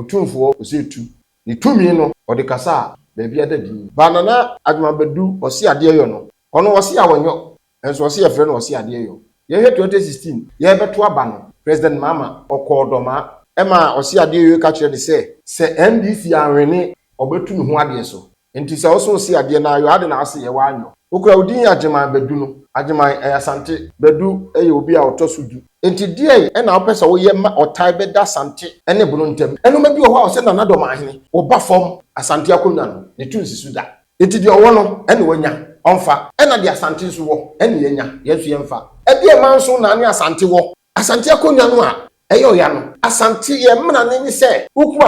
otumfo osetu ni tumi no odi kasa baabi adadi banana adwumabadu osi ade yo no ono osi awonyo enso osi efre no osi ade yo ye 2016 ye beto aba no president mama okodoma ema osi ade yo ka kire de se NDC anwene obetu ne ho ade so enti se oso osi ade na yo ade na ase ye wanyo okura odin agema badu no agema asante badu eye obi a otosudu enti die na opesa wo ye ma otai beda asante ene bunu ntem enuma bi wo ha o se na nadom ahene wo ba fom asante akonwa no ne tunsi suda enti die wo no ene wanya onfa ena de asante so wo ene yenya yesu yemfa ebie manso na ne asante wo asante akonwa no a eyo ya no asante ye mna ne se ukwu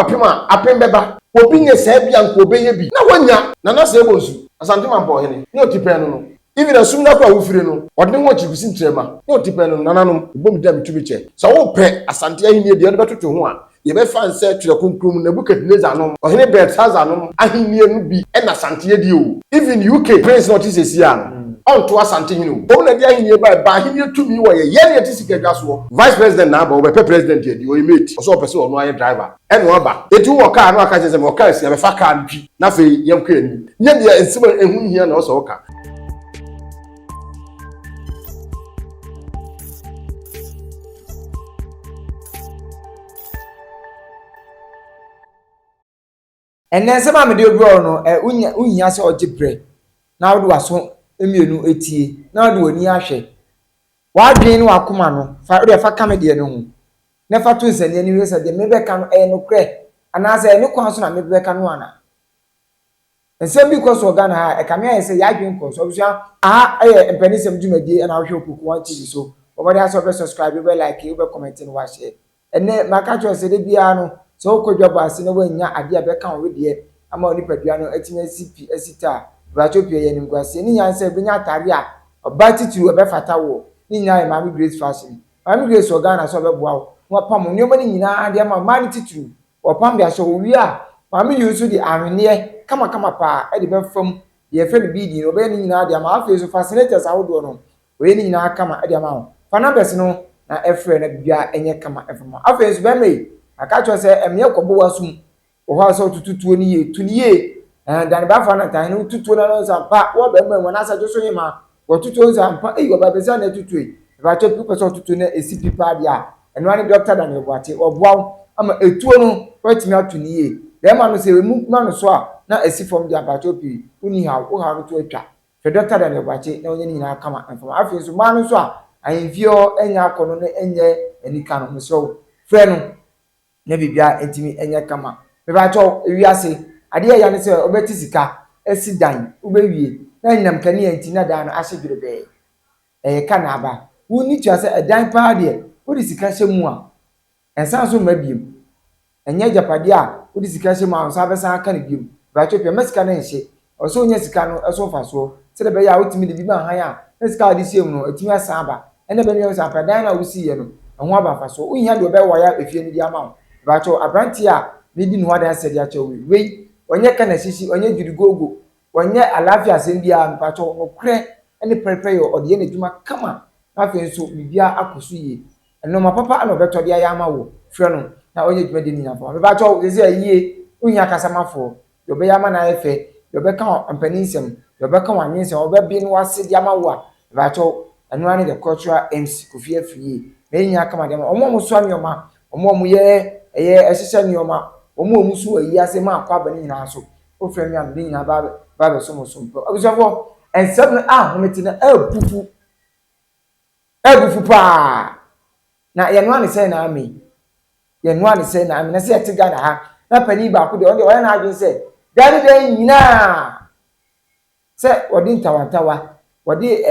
apem beba obi nye se bia nko obeye bi na wanya na se ebonsu asante mampo hene ne otipenu no even asum na kwa wufire no ode ho chikusi ntrema ne otipenu no nananom bom da mitubiche so wo pe asante ahini de betoto ho a ye be fan se tire konkrom Nebukadnezar no ohene Belshazzar no ahini no bi e na asante di o even UK prince not is sia no onto asante hini o na di ahini ba ahini tumi wo ye ye ne tisika dwaso vice president na ba wo be president ye di o mate so person ono aye driver ene oba eti wo car no aka je se mo car sia be fa car ntwi na fe yem kwa ni nye de ensima ehun hia na o so ka ene se ma me de bro no unya se ogibre na wo do aso emienu etie na wo do oni ahwe wa dwen no akoma no fa ka me de no hu na fa to nsani ni we se de me be ka no no kre ana se ni kwan so na me be ka no ana ensem bi ko so Ghana ha e ka me aye se ya dwen ko so bia empenisem dwumadie na ahwe okuku wan TV so obodi aso be subscribe be like be comment no wa share ene maka cho se de bia no so kodwa baase na wanya ade abeka wo de ama oni padua no atimi asita brachopie ye nimguase ni nyanse benya atare a obatiti obefata wo ni nyaa Mami Grace fashion Mami Grace Ghana so obeboa wo wapam nyoma ni nyina ade ama mani tituru opam bia so wi a Mami yusu di anwene kama pa e de befam ye fe bi di obe ni nyina ade ama afi so fascinators awodo no we ni nyina kama ade ama wo fana bes no na efre na bia enye kama efama afi so be me aka cho se emye kobo wasum o ha so tututuo ni ye tuniye dan ba fa na tan no tutuo na no sampa wo be mo na sa jo so yima wo tutuo sampa wo ba be sa na tutue ba cho pipo so tutuo na esi pipa dia eno ani doctor dan Boate oboa ama etuo no watimi atuniye dem ma no se mu ma no so a na esi fom dia ba cho pi uni ha wo ha no to atwa fe doctor dan Boate na onye ni na kama enfama afi so ma no so a ayemfio enya akono no enye enika no so fe no na bibia entimi enye kama me ba cho ewiase ade ya ne se obeti sika esi dan ubewie na nyam kane enti na dan no ahye birebe kana aba woni tua se edan pa de odi sika hye mu a ensan so mabiem enye japade a odi sika hye mu a so abesa aka ne biem ba cho pia mesika na hye o so nya sika no eso fa so se de be ya otimi de bi ba han a na sika odi sie mu no etimi asa aba ene be ne so apadan na wusi ye no ho aba fa so unya de be wo ya efie ni di ama ba cho abranti a medi no hada asedi a cho we onye kana sisi onye jirigogo onye alafia sembia ba cho no kre ene prepare yo ode ne djuma kama afi nso bibia akoso ye eno ma papa ano beto de ya ama wo fre no na onye djuma de ni na fa ba cho ze ye unya kasamafo yo be ya ma na efe yo be ka ampaninsem yo be ka wanyinsem obe bi no asedi ama wo a ba cho eno ani the cultural MC Kofi Afriye me nya kama de omo mo so anyoma omo mo ye ehihye nioma omo so ayi ase ma akwa bani nyina so o frɛ mi am nyina ba so mo so mpo abusafo ensem hometi na ebufu pa na ye no ane se na ami na se ete Ghana ha na pani ba ko de o de na adwen se gari de nyina se odi ntawantawa wodi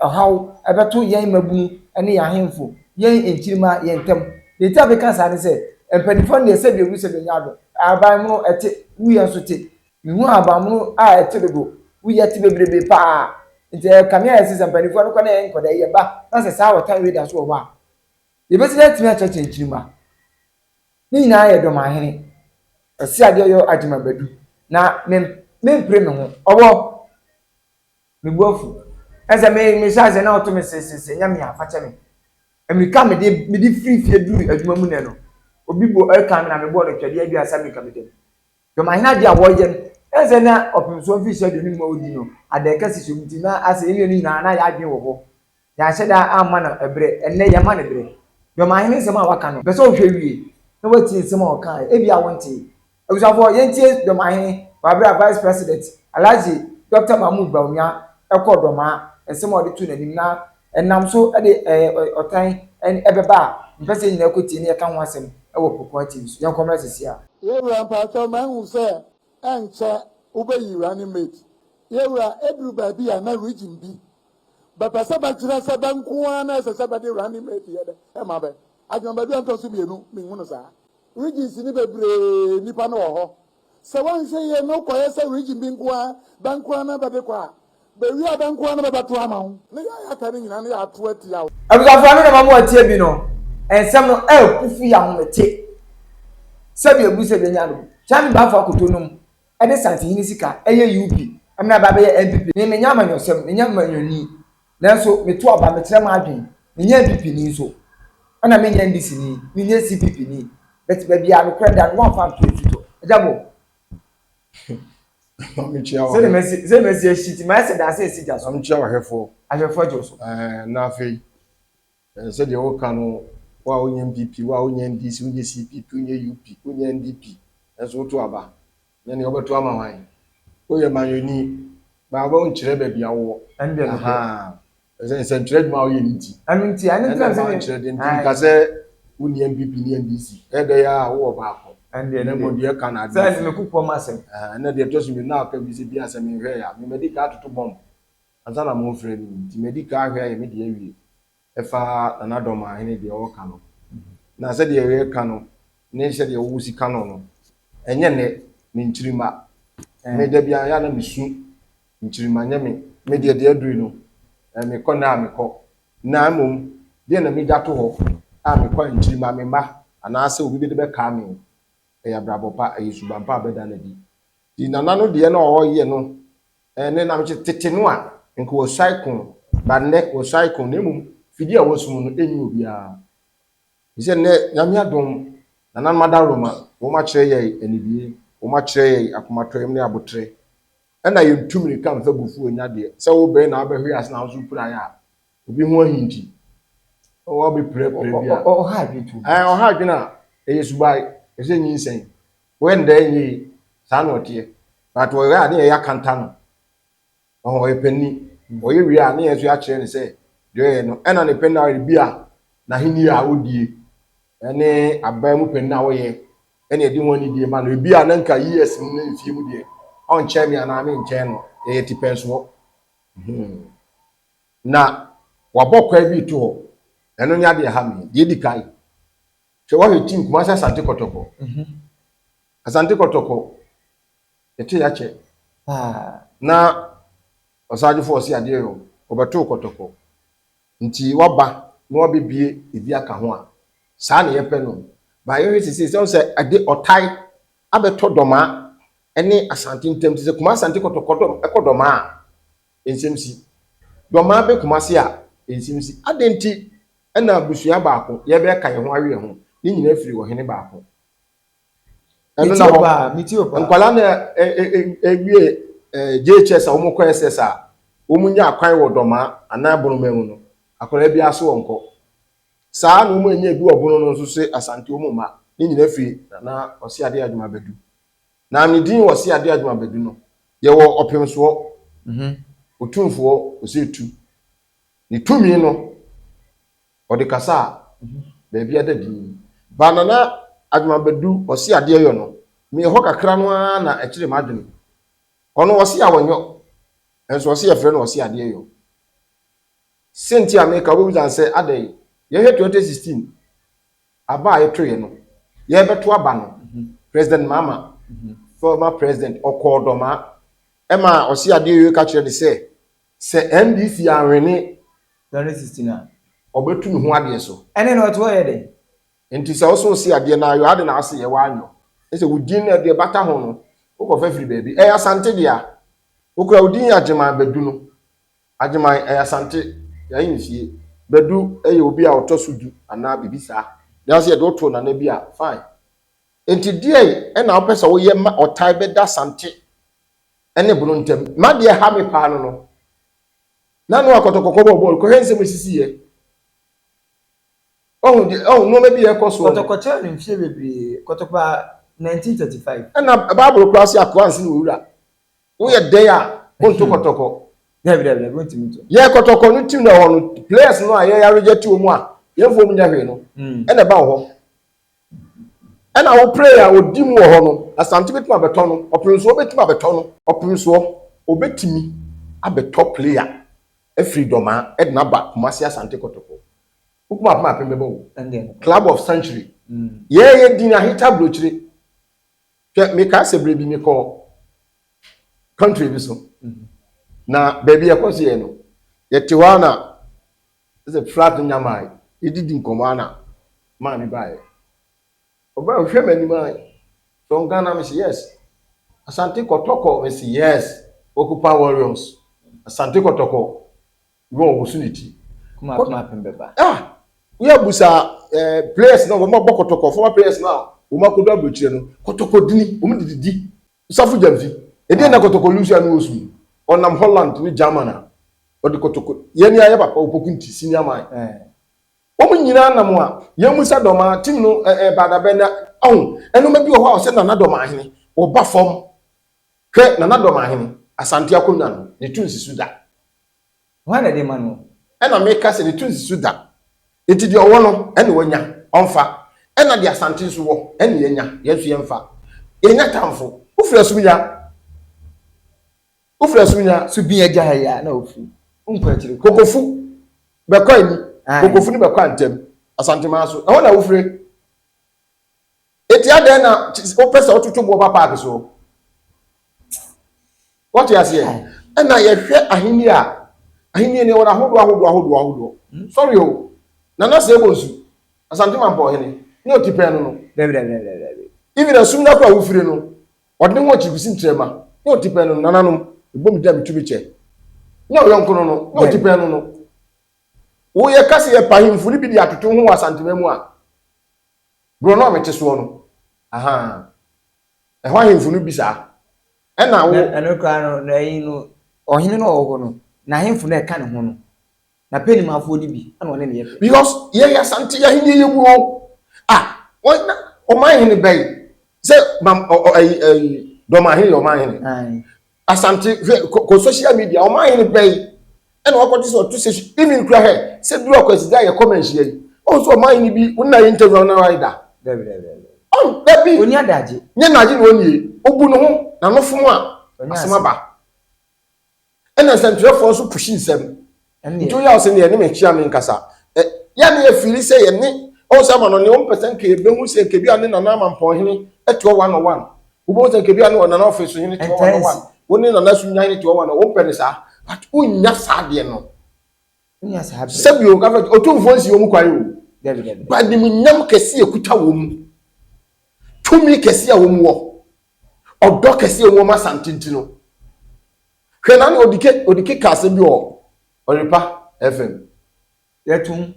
ohaw ebeto yen mabu ene ya hemfo yen enchirima yen tem de tabe kan sa ne se empanifo ne se de wu se de nyado abamu ete wuya so te mihu abamu a ete bego wuya te bebrebe pa nte kamia ese empanifo no kwana yen koda ye ba na se sa wata we da so wa ye be se timi a cheche enchirima ni na ye do ma hene esi ade yo agima badu na me pray me ho obo me bofu ese me shaze na oto me se nyame afache me Amerika me di free fie duru adwuma mu ne no obi bo eka na me bo no twede bi asami ka me dem do ma hina dia wo ye eze na opimso fi se de ni mo odi no adeka si so mti na ase ile ni na ya adwen wo ho ya hyeda amma na ebre enne ya ma na ebre do ma hina se ma waka no be so hwe wie na wati se ma waka e bia wonte abusafo ye ntie do ma hina babra vice president Alhaji Dr. Mahmood Bawumia ekọ do ma ese ma odi tu na nim na enam so de otan en ebeba mpese nyina ekoti ni eka ho asem ewo popo ati so yan komra sisi a yewura mpacho mahu sɛ ɛnkyɛ wobɛyi running mate yewura eduru baabi a na region bi bɛpɛ sɛ bɛkyerɛ sɛ bɛnkoa na ɛsɛ sɛ bɛde running mate yɛ dɛ ɛma bɛ adwumabaadu antɔ so mmienu menhu no saa regions ni bebree nipa no wɔ hɔ sɛ wɔnhwɛ yie no kɔyɛ sɛ region bi nkoa bɛnkoa na bɛde kɔ a bɛwi a bɛnkoa na bɛbɛto ama ho ne yɛ aka ne nyinaa ne yɛ ato atia wo abusafo no na mamu atie bi no ensem no kufu ya homete sabi ebuse de nya no chami ba fa kotonum ede santi hini sika eye UP amna ba be MPP ni menya amanyosem menya amanyoni nanso meto aba metre ma adwen menya MPP ni so ana menya NDC ni menya CPP ni bet ba bia no kwenda no fa fito ejabo Amichiawa. Ze mesi shiti ma se da se sija so Amichiawa hefo. ahefo joso Na afei. Se de wo kanu wa onye MPP wa onye NDC onye CPP onye UP onye NDP enso to aba na ne obeto ama wan oye manyoni ba ba onkyere ba bia wo ande no aha se nkyere dwuma oye nti anunti anunti se nkyere de nti ka se onye MPP ni NDC ede ya wo ba ko ande na mo de ka na se me kupo masem na de to so mi na ka bi se bia se mi hwe ya mi medical atoto bomb anza na mo frɛ ni nti medical hwe ya mi de awie efa na doma hene de o ka no na se de ye ka no ne se de wo si ka no enye ne ni nkyirima me de bia ya na misu nkyirima nya me de aduru no me kɔ na me kɔ na mom de na me gato ho a me kɔ nkyirima me ma ana se obi de be ka me ya brabopa ayisuba mpa beda na di di nana no de na o ye no ne na me tete no a nko wo cycle ba ne wo cycle ne mum fidi a wo sum no enyi obi a ise ne nyame adom nana madaroma wo ma kire ye anibie wo ma kire ye akomato ne abotre na ye ntumiri kam fa bufu onya de se wo be na abehwe ase na so pura ya obi ho ahinti o be pre bia o ha bi tu o ha dwena eyesubai ese nyinsen when dey yi sa no tie but wo ya de ya kanta no o ye penni o ye wi a na ye so ya kire ne se de no na ne penna bi a na hini a odie ene abamu penna wo ye ene edi woni die ma no bi a na nka yes mu na mfie mu die on chemi ana me nche no ye tipenso na wabokwa bi to ho eno nya de ha me die dikai che wo he team kuma Asante Kotoko Asante Kotoko ete ya che na osaje fo si ade yo obeto Kotoko nti waba no wabebie ebi aka ho a saa na ye pe no ba ye sisi se ade otai abeto doma ene Asante ntem se kuma Asante Kotoko ekodoma ensemsi doma be kuma se a ensemsi adenti ena busua baako ye be ka ye ho awe ho ni nyina firi wo hene baako eno na ho mitiopa nkwala na ewie JHS a wo mko SS a wo munya akwan wo doma ana bonoma no akwara bi aso wonko saa na wo anya bi obono no nso se Asante wo ma ni nyina firi na osiade adwuma badu na amedin osiade adwuma badu no ye wo opemso otumfo osetu ni tumi no odikasa be bia dadi banana adwuma badu osiade yo no me ho kakra no na ekire madwene ono osi awonyo enso osi efre no osiade yo senti America we bizan say adai ye 2016 aba ayetwe no ye beto aba no President Mama former president okodoma ema osiade yo ka kire de se NDC anwene 2016 obetu ne ho ade so ene no to ye de enti se oso si ade na yo ade na ase ye wanyo ese wudin na de bata ho no uko firi baby Asante dia ukura udin agema badu no agema Asante ya yinfie badu obi a otosudu ana bibisa na say do to na na bi a fine enti die e na opesa wo ye ma otai be da sante ene bunu ntem ma de ha me pa no na no akotokoko bo ko hense me sisi ye no maybe e koso kotokocha ni mfie bebre kotokoba 1935 ena bible class akwansi ni wura wo ye den a wonto kotoko David wontimito ye kotoko no tim na ho no players no a ye ya reject wo mu a ye fo mu nya hwe no ena ba ho ena wo player odi mu ho no asante betima beto no oprinso betima beto no oprinso obetimi abeto player e freedom a edna ba kumasi asante kotoko ukuma pama pembebo club of century ye din ahita blochire me ka se brebi mi ko country bi so na baby e kwose ye no ye tiwana is a flat nyamai ididi nkomana ma mi bae oba hwe mani mai from Ghana me say yes asante kotoko me say yes occupy warriors asante kotoko go opportunity kuma pembeba we abusa players no mo bokotoko former players now wo makodo abrochire no kotoko dini wo mdididi safu jamfi e dey na kotoko lucia no osu onam Holland ni Germany o de kotoko ye ni aye papa opokunti senior man wo nyina nam a ye musa doma team no badabe na eno ma bi o ho se na doma ahene wo ba fom hwe na doma ahene asante akonna no ne tunsi suda wana de manu ena make se ne tunsi suda enti de owo no ene wanya onfa ena de asante so wo ene yenya yesu yemfa yenya tamfo ufra sunya subia jahaya na ofu unko akire kokofu bekwa ni kokofu ni bekwa ntem asante ma so e wona ufre eti ade na o pesa otutu bo papa so what you say ena ye hwe ahini ni wona hodo sorry o na se bonsu asante ma mpo hene ni otipe no even asumna kwa ufre no odne wo chikusi ntrema ni otipe no nananom ibom da bitubi che nya oyonkono no ni otipe no wo ye kase ye pahimfu ni bi di atoto ho asante mamu a bro no mete so no e ho ahimfu no bisa e na wo eno kwa no na yi no ohine no owo no na ahimfu na e ka ne ho no na peni ma afo di bi ana one ne ye because ye ya sante ya hini ye buo wona o man hini bay se mam do ma hini o man hini asante ko social media o man hini bay ena wakoti so to say even kra he se duro kwasida ye comment ye o so man hini bi wona interview na rider dabi oni adaje nye naje no nie obu no ho na no fom a asema ba ena central force push nsem nto ya o se ne ne me chia me nkasa ya ne ye feel say ye ne o se ma no ne 1% ke be hu se ke bi ane na na mampo hene eto 101 ubo se ke bi ane na na office hene to 101 woni na na su nya hene to 101 wo pɛ ne sa but unya sa de no unya sa be sebio ka fa otumfo nsi wo mu kwae o ba de munyam kese ekuta wo mu tumi kese a wo mu wo odo kese wo ma santinti no hwe na na odike kase bi o Oripa FM yetum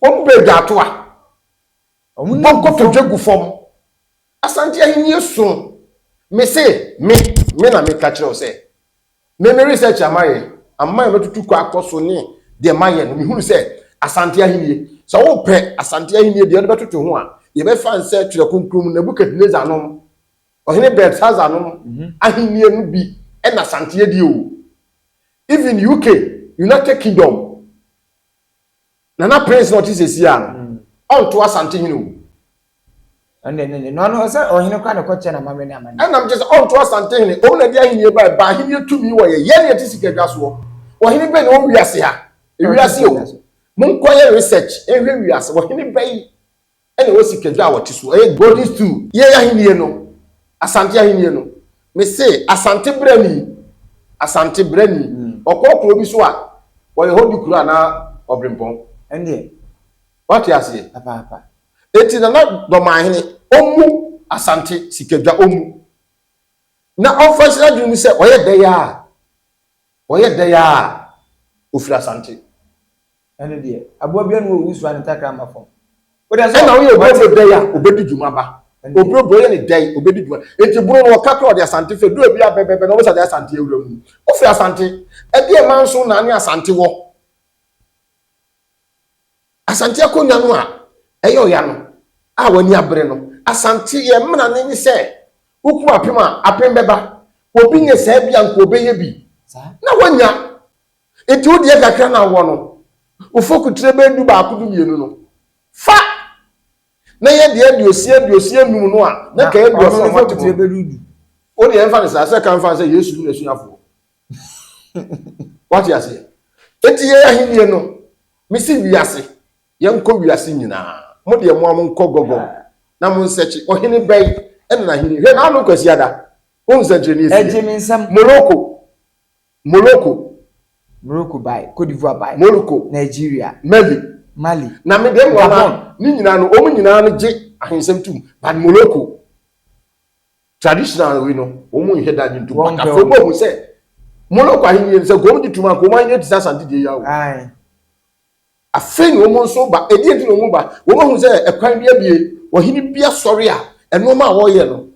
ombe gatoa omunko to dwegu fom asante ahini esu me say me na me ka kire o say me research amaye metutu kwa akoso ne de maye no me hunu say asante ahini so wo pe asante ahini de betutu ho a ye be fan say tire kunkrum Nebukadnezar no ohene Belshazzar no ahini no bi e na asante ye di o even UK United Kingdom na prince not is sia on to asante hinu no say ohine kwa na koche na mamre na amani and I'm just on to asante hinu o na dia hinu ba hinu tumi wo ye ye tisika dwaso ohine be no wiase ha wiase o mun koye research ehwe wiase ohine be ene wo sika dwa wo tiso e golden stool ye ya hinu no asante hinu no me say asante brani okokro bi so a wo ye hodi kura na obrimpon ende what you say papa eti na do ma hene omu asante sikadwa omu na onfashira dwum se oye de ya ofira asante ende de abo bia no wusu an takra mafo na wo ye obro dey ya obedi dwuma ba obro ye ne dey obedi dwuma enti bro no ka kra de asante fe do bi abebebe no wo sa de asante ewura mu o fi asante e de man so na ne asante wo asante akonya no a eyo ya no a wani abre no asante ye mna ne ni se ukwu apem beba obi nye se bia nko obeye bi na wanya enti wo de kakra na wo no ufoku trebe du ba akudu mienu no fa na ye de aduosie num no a na ka aduosie no trebe du o de emfa ne sa kan fa se Yesu na suafo what you say enti ye ahinie no misi wiase ye nko wiase nyina mo de mo nko gogo na mo nsechi ohene bai ena na hini he na no kwasi ada o nsechi ni esi Morocco by Cote d'Ivoire by Morocco Nigeria Mali na me dem wa ni nyina no o nyina no je ahensem tum but Morocco traditional we no o mu heda ni tum but afo bo se Morocco ahini se go mu dituma ko man ye disasante de yawo ai afeni o mu so ba edi edi no mu ba wo hu se ekwan bia bie wo hini bia sori a eno ma wo ye no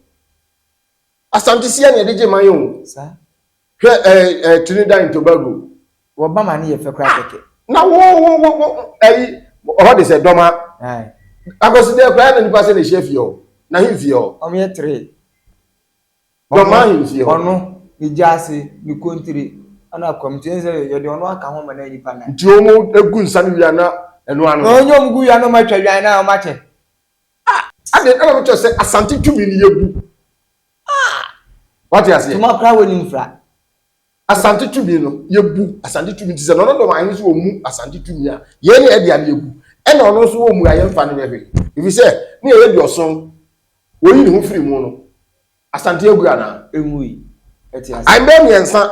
asante sia ne de je man yo sa hwe Trinidad and Tobago wo ba ma ne ye fe kra keke na wo o de se doma ai agosi de kra na nipa se ne chef yo na him fio o me 3 doma him fio ono ni jase ni kontri ana komtin se ye de ono aka ho ma na nipa na nti o mu egu nsa ne wia na eno ano onyo mgu ya no ma twa wan na o ma che ade na mo se asante tumi ni yebu what you say tuma kra woni mfra asante tumi no yebu asante tumi ti se no do ma so omu asante tumi a ye ne e dia na yebu e na ono so omu aye mfa ne be if say ne ye di oson wo yi ne ho firi mu no asante egu ana emui etias ai be mi ensa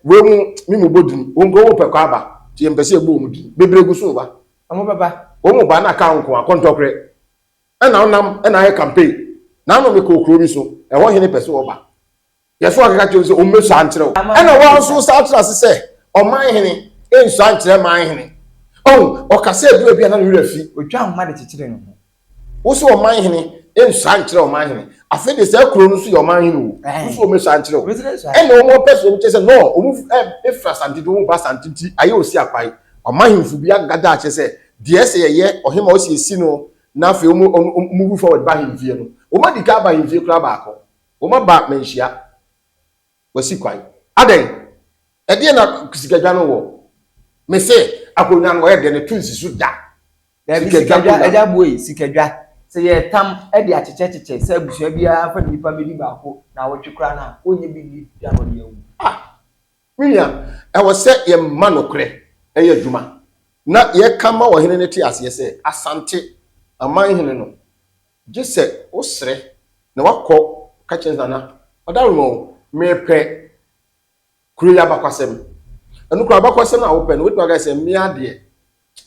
we mu mi mu bodun wo ngo wo pekọ aba ti empese egbo mu di bebregu so ba amo baba wo mu ba na ka nko akontokre e na onam e na ye campaign na no me ko kro bi so e ho hene pese wo ba yeso akaka che so o meso ankyere wo e na wo so sa atra se o man hene e nso ankyere man hene o kase edu bia na no rafi otwa homa de kikire no wo so o man hene e nso ankyere o man hene afi de se kro no so yo man hene wo so o meso ankyere wo e na o mo pese wo che se no o mu e fra santi do mu ba santi ti aye osi apai o man hene fu bia gada a che se de se ye ohema o si esi no na afi o move forward ba hene vie no o ma di ka ba hene vie kra ba akọ o ma ba menhia wasi kwai aden ede na sikadwa no wo me se akonya no ye de ne tunsi su da sikadwa eja boy sikadwa se ye tam ede achechecheche se abusua bia fa nipa medi ba ko na wo twekra na onye bi da no de awu minya e wo se ye ma no kre e ye dwuma na ye kama wo hene ne ti ase se asante aman hene no je se wo sere na wakọ ka chenza na odarumo mepe kuru ya bakwasem enu kuru bakwasem na open we to ga se me ade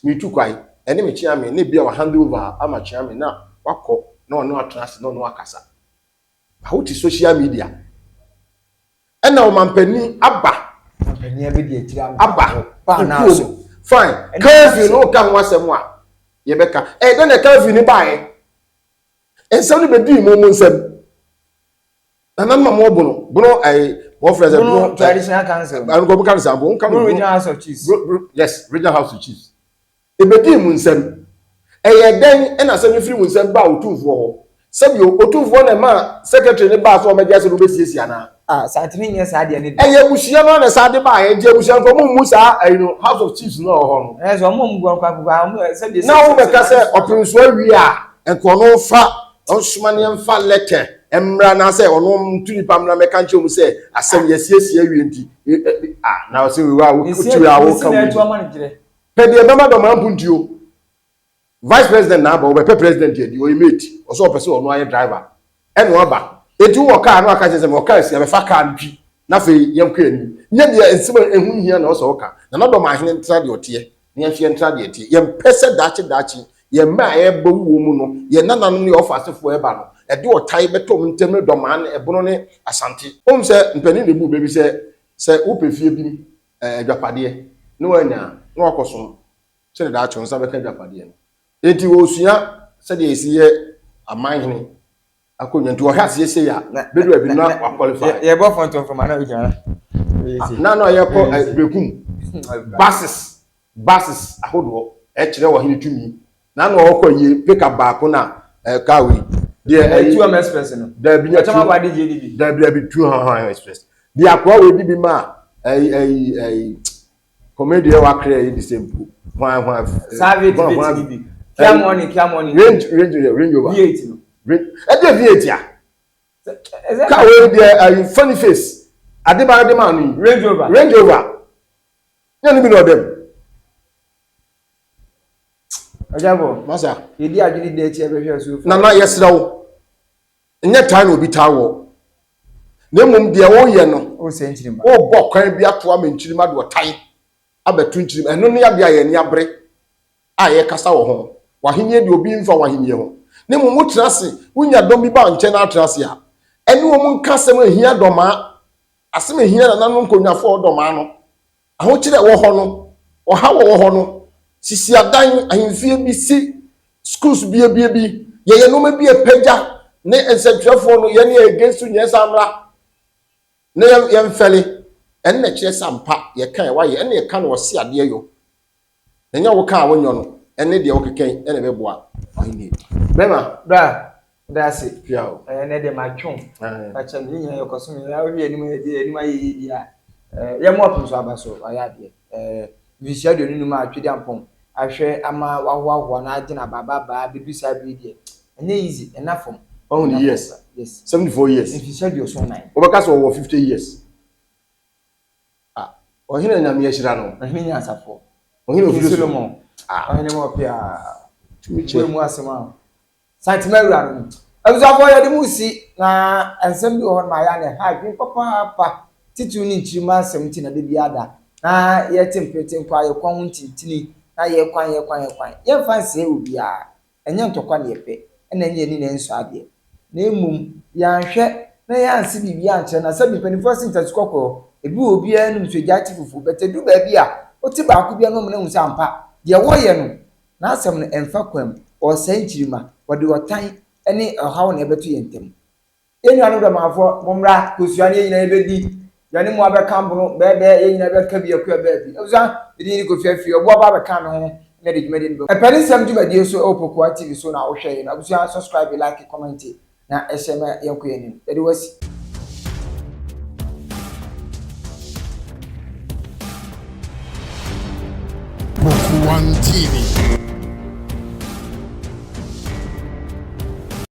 me tu kwai ene me chia me ne bia wa hand over ama chia me na wakọ na ono atrase na ono akasa how to social media ena o mampani aba mampani abi de atira aba pa na so fine curfew no ka nwasem a ye beka de na curfew ni bae ensem ni be di mo nsem Nana mama bono mo friends bono traditional council an go council bo kan regional house of chiefs yes regional house of chiefs e be di mu nsem ye den e na se mi free mu nsem ba otumfo ho se bi otumfo na ma secretary ne ba so ma dia se no be siesia na satini nye sa de ne ye busia no na sa de ba ye je busia ko mu sa house of chiefs no ho no so mo mu kwa se de na wo be ka se opinso awi a enko no fa onsumane mfa letter emra na say ono tuni pamna meka nche mu say asem yesiesie awie nti na say we wa wo tutu a wo ka mu pe de mama do man puntio vice president na ba wo pe president ye di o mate o so person ono aye driver eno oba eti wo car no aka say mo car sia be fa car ntwi na fe yem kwa ni nye de ensima ehun hia na o so ka na do ma hene ntra de ote na yefie ntra de ete yem pese dachi ye ma e ba wo mu no ye nana no ne ofasefo e ba no e de otai betom ntem do man e bono ne asante se mpani ne bu bebi se wo pefie bi adwapade no anya no akoso se ne da acho nsa be ka adwapade no enti wo sua said ye see a mine. I couldn't do a house, yes, ya. Bedu have been not qualified. Yeah, both want to from another. No, I call as Becum. Buses, I hold actually what he to me. None of you pick up back on a cowie. Dear, 2 express. There be there be 200 express. The aqua will be ma a comedian who create the same pool. One, Savage, come on, range over. V8. I did V8. Cowie, there a funny face. I did buy the money. Range over. You know them. Ojabo, Masa, you did actually date every so. Nana, yes, no. In that time will be tower. Nemum dear oh yeno. Oh, century. Oh, Bob can be up to a min chilima do a time. Abetun chim and no near be a near break. I a cassa home. Wahine do being for Wahine. Nemu mutrasi, when you don't be bound, chena trasia. Any woman customer here doma. As me here and none could afford domano. I want you that war or how or Sisi adan ahemfie bi si schools bi ye no ma bi epaja ne ensentwefo no ye ne against nyesa amra ne ye mfele en na kire sampa ye kan wa ye en ye kan wo si ade yo enya wo kan wonyo no en ne de wo keken en be boa ahini bema da se piao ne de ma twon a chem ni nya yokoso mi ya wi anim ayi dia ye mo open so abaso aya de visia de nunu ma atwede ampon ahwe ama wahoahoa na agina baba bibisa bi de enye easy enough only yes 74 years visia de so 9 obaka so over 50 years ohina nyame ya hira no ohina nya asafo ohina ofiro Solomon ohina mo pia tumiche mu asema santimawura no abusafo ya de musi na ensem bi ho na ya ne ha dwen papa titu ni nchirima asem ti na de biada na ye temperature kwa ye kwa huntintini na ye kwan ye fancy obi a enye ntokwa na yepe na enye ni na nso ade na emum ya nhwe na ya ansi bibi anche na sabi penifo sinta skoko ebi obi anu mswejati fufu betedu ba bi a oti ba ku bia no mo na hu sampa de wo ye no na asem no emfa kwam o sanchirima wode wotan ene hawo na ebeto ye ntem enu anu da mafo momra kosua ne nyina ebedi yani mo abeka mbono bebe ye nyina beka bi akua bebe oza idi ni kofiafi obo aba beka no ho na de dwumade no epani sam dwumade so opokwa tv so na wo hwe na abusia subscribe like comment na esema yanko yanim edi wasi Boku One TV.